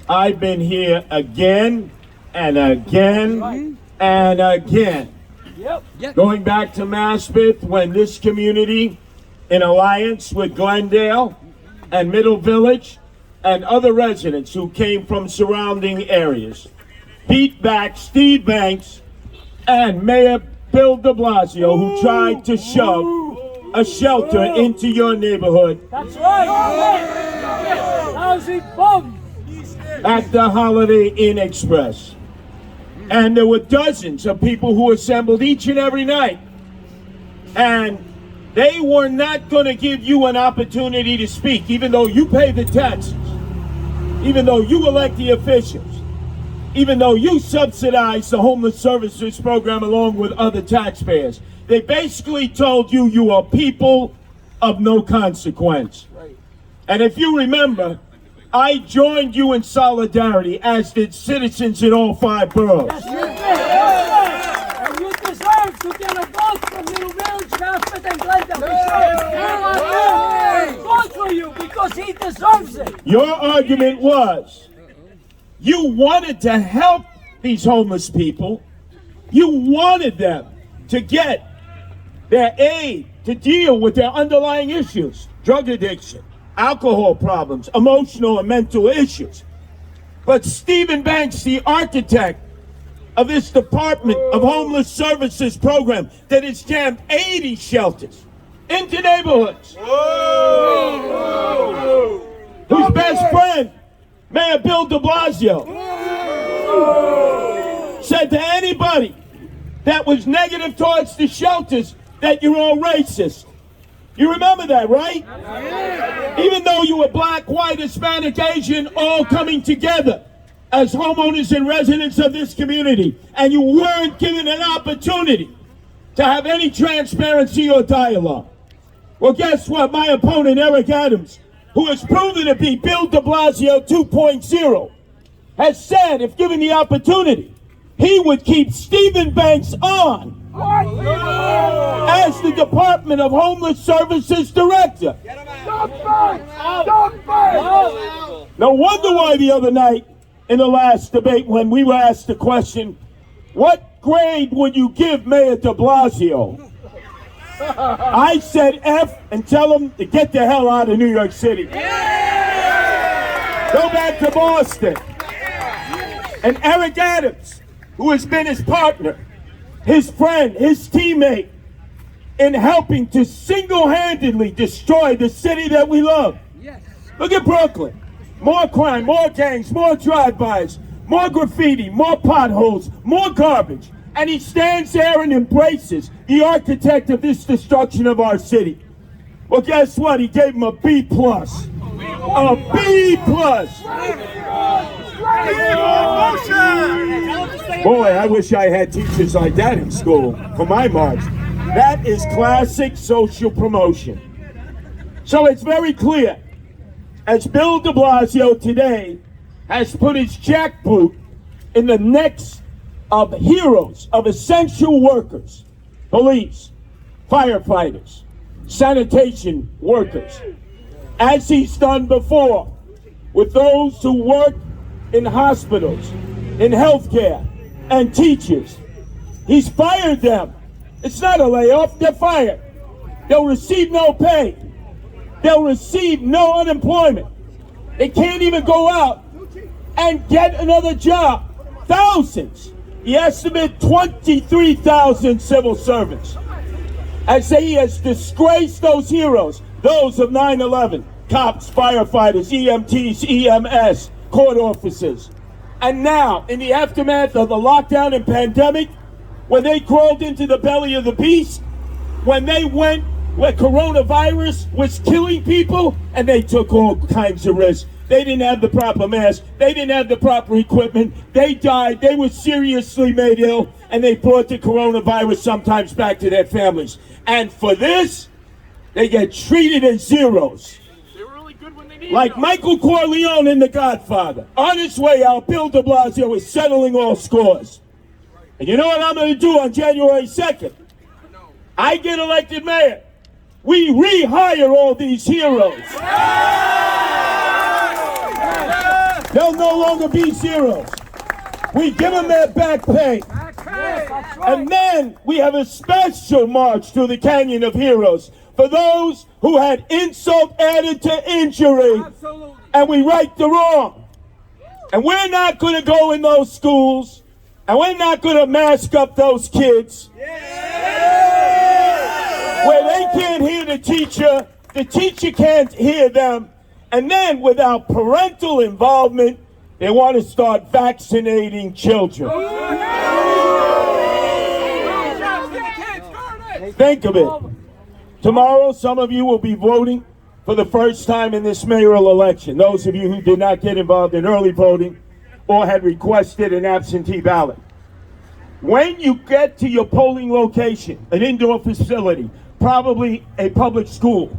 I've been here again and again and again. Going back to Maspeth, when this community, in alliance with Glendale and Middle Village and other residents who came from surrounding areas, beat back Steve Banks and Mayor Bill de Blasio, who tried to shove a shelter into your neighborhood. That's right. Lousy bum. At the Holiday Inn Express. And there were dozens of people who assembled each and every night. And they were not going to give you an opportunity to speak, even though you pay the taxes, even though you elect the officials, even though you subsidize the homeless services program along with other taxpayers. They basically told you you are people of no consequence. And if you remember, I joined you in solidarity, as did citizens in all 5 boroughs. Yes, you did. And you deserve to get a vote from Middle Village, Maspeth, and Glendale. Vote for you because he deserves it. Your argument was you wanted to help these homeless people. You wanted them to get their aid to deal with their underlying issues, drug addiction, alcohol problems, emotional and mental issues. But Stephen Banks, the architect of this Department of Homeless Services program that has jammed 80 shelters into neighborhoods, whose best friend, Mayor Bill de Blasio, said to anybody that was negative towards the shelters that you're all racist. You remember that, right? Even though you were black, white, Hispanic, Asian, all coming together as homeowners and residents of this community, and you weren't given an opportunity to have any transparency or dialogue. Well, guess what? My opponent, Eric Adams, who has proven to be Bill de Blasio 2.0, has said, if given the opportunity, he would keep Stephen Banks on as the Department of Homeless Services Director. No wonder why the other night in the last debate, when we were asked the question, what grade would you give Mayor de Blasio? I said F and tell him to get the hell out of New York City. Go back to Boston. And Eric Adams, who has been his partner, his friend, his teammate, in helping to single-handedly destroy the city that we love. Yes. Look at Brooklyn. More crime, more gangs, more drive-bys, more graffiti, more potholes, more garbage. And he stands there and embraces the architect of this destruction of our city. Well, guess what? He gave him a B+. A B+. Boy, I wish I had teachers like that in school for my marks. That is classic social promotion. So it's very clear, as Bill de Blasio today has put his jackboot in the necks of heroes, of essential workers, police, firefighters, sanitation workers, as he's done before with those who work in hospitals, in healthcare, and teachers. He's fired them. It's not a layoff, they're fired. They'll receive no pay. They'll receive no unemployment. They can't even go out and get another job. Thousands. He estimated 23,000 civil servants. I say he has disgraced those heroes, those of 9/11, cops, firefighters, EMTs, EMS, court officers. And now, in the aftermath of the lockdown and pandemic, when they crawled into the belly of the beast, when they went where coronavirus was killing people, and they took all kinds of risks. They didn't have the proper mask. They didn't have the proper equipment. They died. They were seriously made ill, and they brought the coronavirus sometimes back to their families. And for this, they get treated as zeros. Like Michael Corleone in The Godfather. On his way out, Bill de Blasio is settling all scores. And you know what I'm going to do on January 2nd? I get elected mayor. We rehire all these heroes. They'll no longer be zeros. We give them their back pay. That's right. And then we have a special march through the Canyon of Heroes for those who had insult added to injury. Absolutely. And we right the wrong. And we're not going to go in those schools, and we're not going to mask up those kids where they can't hear the teacher can't hear them, and then without parental involvement, they want to start vaccinating children. Think of it. Tomorrow, some of you will be voting for the first time in this mayoral election. Those of you who did not get involved in early voting or had requested an absentee ballot. When you get to your polling location, an indoor facility, probably a public school,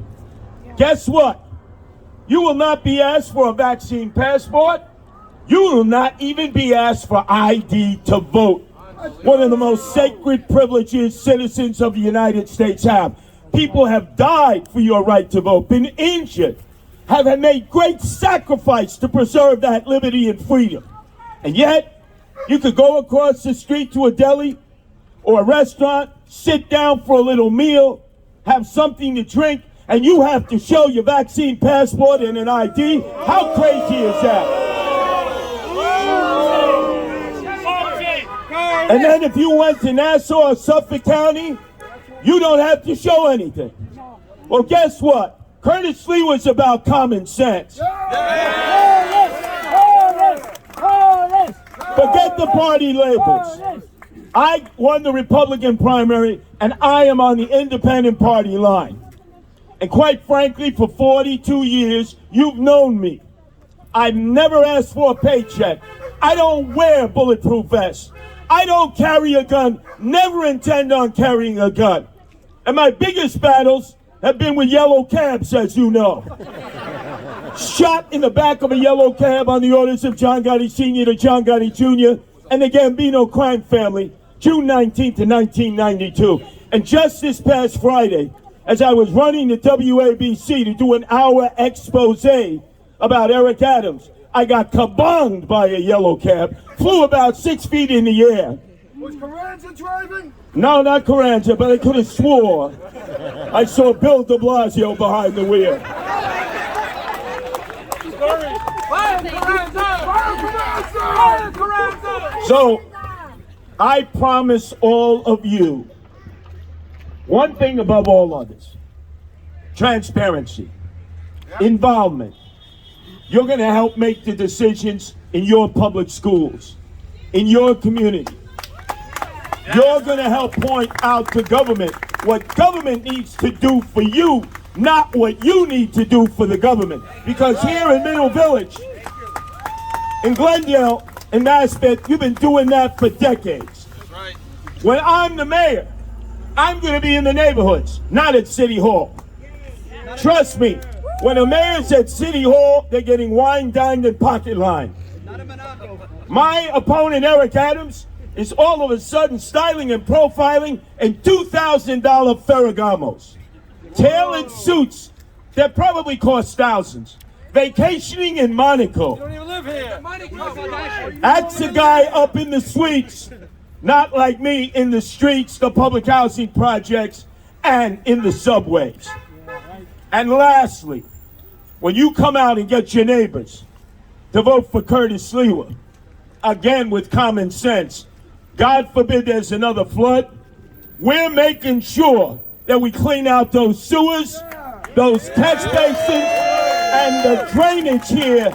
guess what? You will not be asked for a vaccine passport. You will not even be asked for ID to vote. One of the most sacred privileges citizens of the United States have. People have died for your right to vote, been injured, have made great sacrifice to preserve that liberty and freedom. And yet, you could go across the street to a deli or a restaurant, sit down for a little meal, have something to drink, and you have to show your vaccine passport and an ID. How crazy is that? And then if you went to Nassau or Suffolk County, you don't have to show anything. Well, guess what? Curtis Sliwa is about common sense. Forget the party labels. I won the Republican primary, and I am on the independent party line. And quite frankly, for 42 years, you've known me. I've never asked for a paycheck. I don't wear bulletproof vests. I don't carry a gun, never intend on carrying a gun. And my biggest battles have been with yellow cabs, as you know. Shot in the back of a yellow cab on the orders of John Gotti Sr. to John Gotti Jr. and the Gambino crime family, June 19th of 1992. And just this past Friday, as I was running the WABC to do an hour expose about Eric Adams, I got kabonged by a yellow cab, flew about 6 feet in the air. Was Carranza driving? No, not Carranza, but I could have swore I saw Bill de Blasio behind the wheel. So, I promise all of you one thing above all others: transparency, involvement. You're going to help make the decisions in your public schools, in your community. You're going to help point out to government what government needs to do for you, not what you need to do for the government. Because here in Middle Village, in Glendale, in Maspeth, you've been doing that for decades. That's right. When I'm the mayor, I'm going to be in the neighborhoods, not at City Hall. Trust me, when a mayor's at City Hall, they're getting wine, dined, and pocket lined. My opponent, Eric Adams, is all of a sudden styling and profiling in $2,000 Ferragamos. Tailored suits that probably cost thousands. Vacationing in Monaco. You don't even live here. That's a guy up in the suites, not like me in the streets, the public housing projects, and in the subways. And lastly, when you come out and get your neighbors to vote for Curtis Sliwa, again with common sense, God forbid there's another flood, we're making sure that we clean out those sewers, those catch basins, and the drainage here.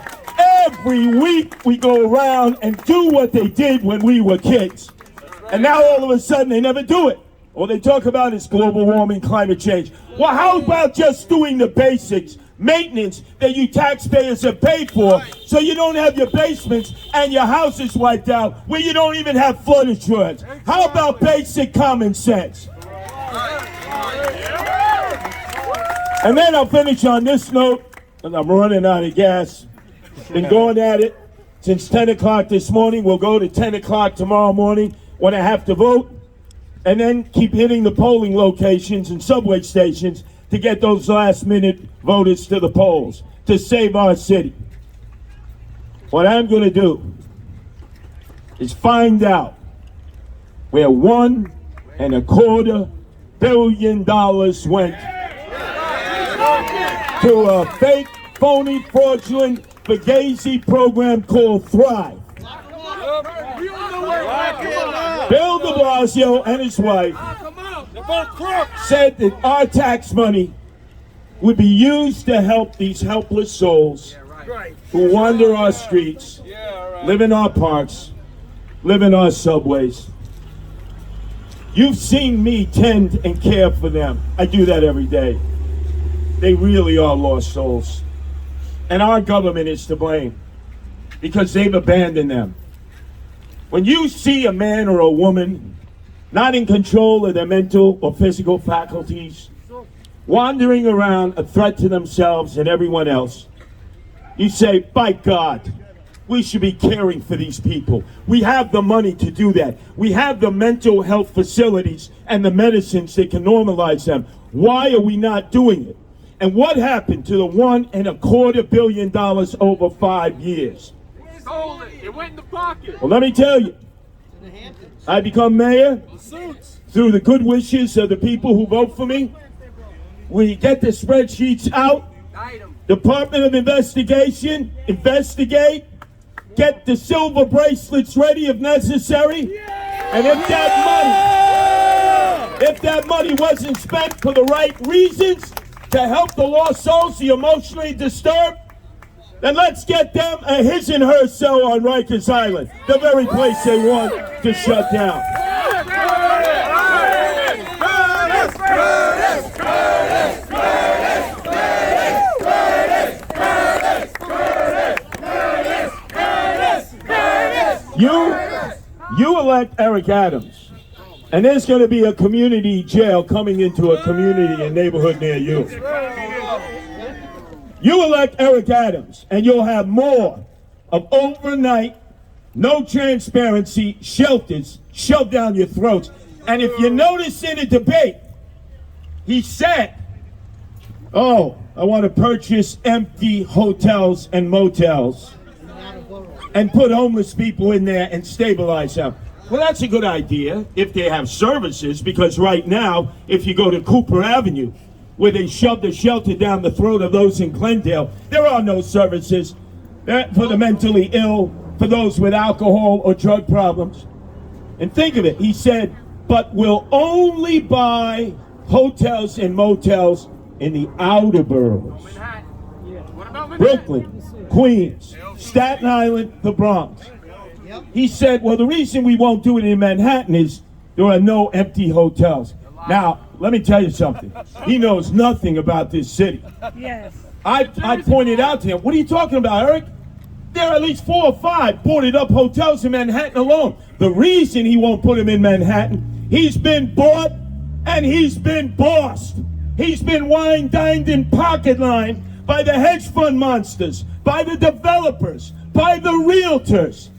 Every week we go around and do what they did when we were kids. And now all of a sudden they never do it. All they talk about is global warming, climate change. Well, how about just doing the basics? Maintenance that you taxpayers have paid for, so you don't have your basements and your houses wiped out where you don't even have flood insurance. How about basic common sense? And then I'll finish on this note, and I'm running out of gas. Been going at it since 10 o'clock this morning. We'll go to 10 o'clock tomorrow morning when I have to vote, and then keep hitting the polling locations and subway stations to get those last-minute voters to the polls, to save our city. What I'm going to do is find out where $1.25 billion went to a fake, phony, fraudulent Fugazi program called Thrive. Bill de Blasio and his wife said that our tax money would be used to help these helpless souls who wander our streets, live in our parks, live in our subways. You've seen me tend and care for them. I do that every day. They really are lost souls. And our government is to blame because they've abandoned them. When you see a man or a woman not in control of their mental or physical faculties, wandering around a threat to themselves and everyone else, you say, by God, we should be caring for these people. We have the money to do that. We have the mental health facilities and the medicines that can normalize them. Why are we not doing it? And what happened to the $1.25 billion over 5 years? It went in the pocket. Well, let me tell you, I become mayor through the good wishes of the people who vote for me. We get the spreadsheets out. Department of Investigation, investigate. Get the silver bracelets ready if necessary. And if that money wasn't spent for the right reasons to help the lost souls, the emotionally disturbed, then let's get them a his and her cell on Rikers Island, the very place they want to shut down. You elect Eric Adams, and there's going to be a community jail coming into a community and neighborhood near you. You elect Eric Adams, and you'll have more of overnight, no transparency shelters shoved down your throats. And if you notice in a debate, he said, oh, I want to purchase empty hotels and motels and put homeless people in there and stabilize them. Well, that's a good idea if they have services, because right now, if you go to Cooper Avenue, where they shoved the shelter down the throat of those in Glendale, there are no services for the mentally ill, for those with alcohol or drug problems. And think of it, he said, but we'll only buy hotels and motels in the outer boroughs. Brooklyn, Queens, Staten Island, the Bronx. He said, well, the reason we won't do it in Manhattan is there are no empty hotels. Now, let me tell you something. He knows nothing about this city. Yes. I pointed out to him, what are you talking about, Eric? There are at least 4 or 5 boarded up hotels in Manhattan alone. The reason he won't put them in Manhattan, he's been bought and he's been bossed. He's been wine dined and pocket lined by the hedge fund monsters, by the developers, by the realtors.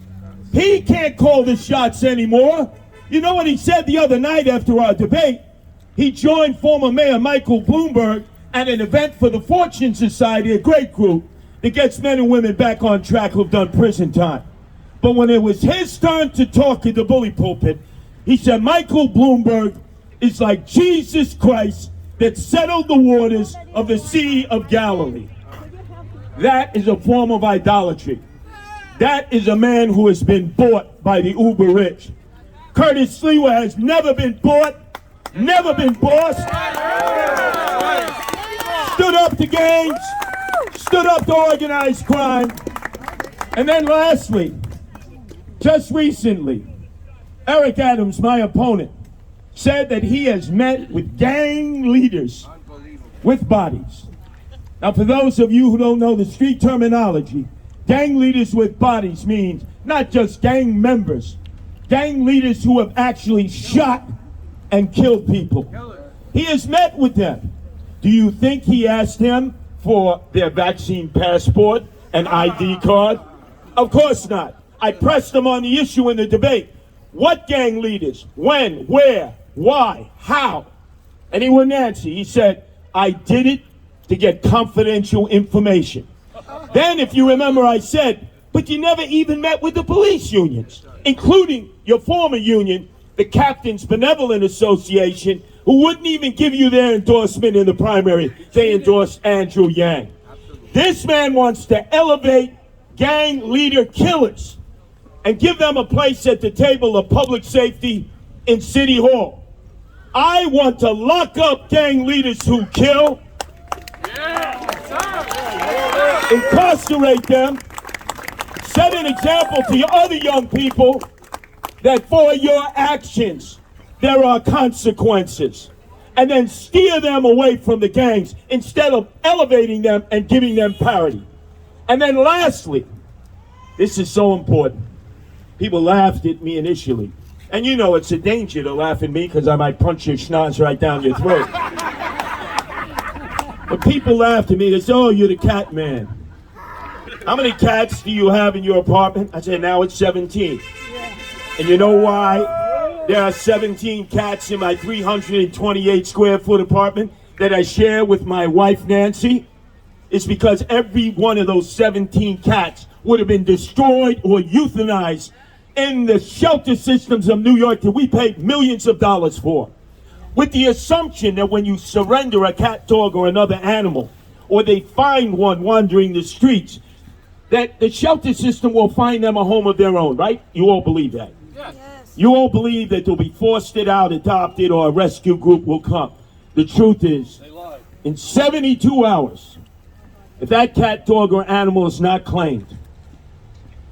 He can't call the shots anymore. You know what he said the other night after our debate? He joined former Mayor Michael Bloomberg at an event for the Fortune Society, a great group that gets men and women back on track who've done prison time. But when it was his turn to talk at the bully pulpit, he said Michael Bloomberg is like Jesus Christ that settled the waters of the Sea of Galilee. That is a form of idolatry. That is a man who has been bought by the uber rich. Curtis Sliwa has never been bought, never been bossed. Stood up to gangs, stood up to organized crime. And then lastly, just recently, Eric Adams, my opponent, said that he has met with gang leaders with bodies. Now, for those of you who don't know the street terminology, gang leaders with bodies means not just gang members, gang leaders who have actually shot and killed people. He has met with them. Do you think he asked them for their vaccine passport and ID card? Of course not. I pressed him on the issue in the debate. What gang leaders? When? Where? Why? How? And he wouldn't answer. He said, I did it to get confidential information. Then, if you remember, I said, But you never even met with the police unions, including your former union, the Captains Benevolent Association, who wouldn't even give you their endorsement in the primary. They endorsed Andrew Yang. This man wants to elevate gang leader killers and give them a place at the table of public safety in City Hall. I want to lock up gang leaders who kill, incarcerate them, set an example to your other young people that for your actions there are consequences, and then steer them away from the gangs instead of elevating them and giving them parity. And then lastly, this is so important. People laughed at me initially. And you know it's a danger to laugh at me because I might punch your schnoz right down your throat. But people laughed at me. They said, oh, you're the cat man. How many cats do you have in your apartment? I said, now it's 17. And you know why there are 17 cats in my 328 square foot apartment that I share with my wife, Nancy? It's because every one of those 17 cats would have been destroyed or euthanized in the shelter systems of New York that we paid millions of dollars for, with the assumption that when you surrender a cat, dog, or another animal, or they find one wandering the streets, that the shelter system will find them a home of their own, right? You all believe that? Yes. You all believe that they'll be fostered out, adopted, or a rescue group will come. The truth is, in 72 hours, if that cat, dog, or animal is not claimed,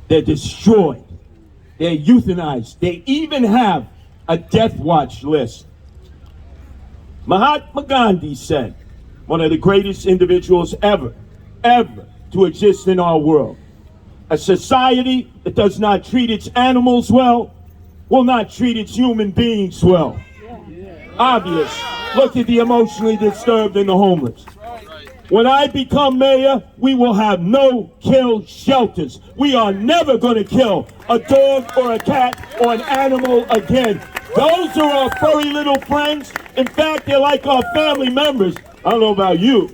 they're destroyed. They're euthanized. They even have a death watch list. Mahatma Gandhi said, one of the greatest individuals ever to exist in our world, a society that does not treat its animals well will not treat its human beings well. Obvious. Look at the emotionally disturbed and the homeless. When I become mayor, we will have no kill shelters. We are never going to kill a dog or a cat or an animal again. Those are our furry little friends. In fact, they're like our family members. I don't know about you.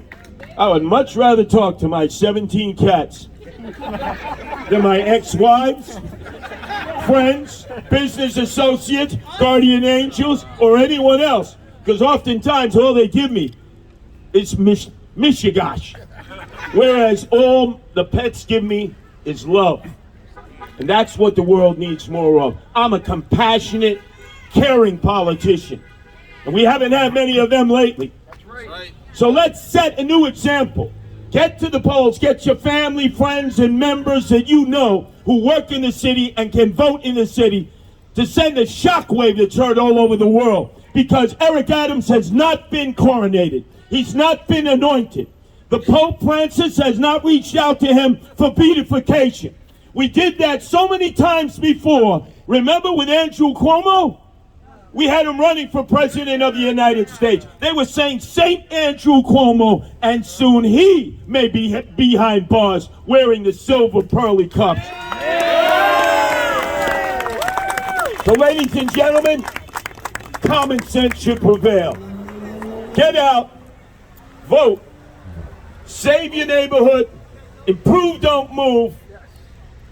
I would much rather talk to my 17 cats than my ex-wives, friends, business associates, guardian angels, or anyone else. Because oftentimes all they give me is mishigash. Whereas all the pets give me is love. And that's what the world needs more of. I'm a compassionate, caring politician. And we haven't had many of them lately. Right. So let's set a new example. Get to the polls, get your family, friends, and members that you know who work in the city and can vote in the city to send a shockwave that's heard all over the world. Because Eric Adams has not been coronated. He's not been anointed. The Pope Francis has not reached out to him for beatification. We did that so many times before. Remember with Andrew Cuomo? We had him running for president of the United States. They were saying St. Andrew Cuomo, and soon he may be behind bars wearing the silver pearly cups. So ladies and gentlemen, common sense should prevail. Get out, vote, save your neighborhood, improve, don't move,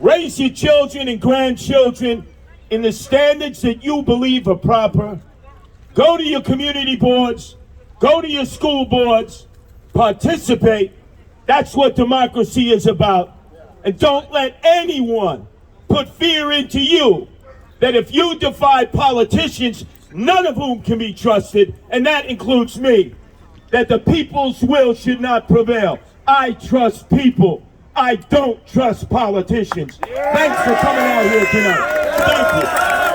raise your children and grandchildren in the standards that you believe are proper. Go to your community boards, go to your school boards, participate. That's what democracy is about. And don't let anyone put fear into you that if you defy politicians, none of whom can be trusted, and that includes me, that the people's will should not prevail. I trust people. I don't trust politicians. Thanks for coming out here tonight. Thank you.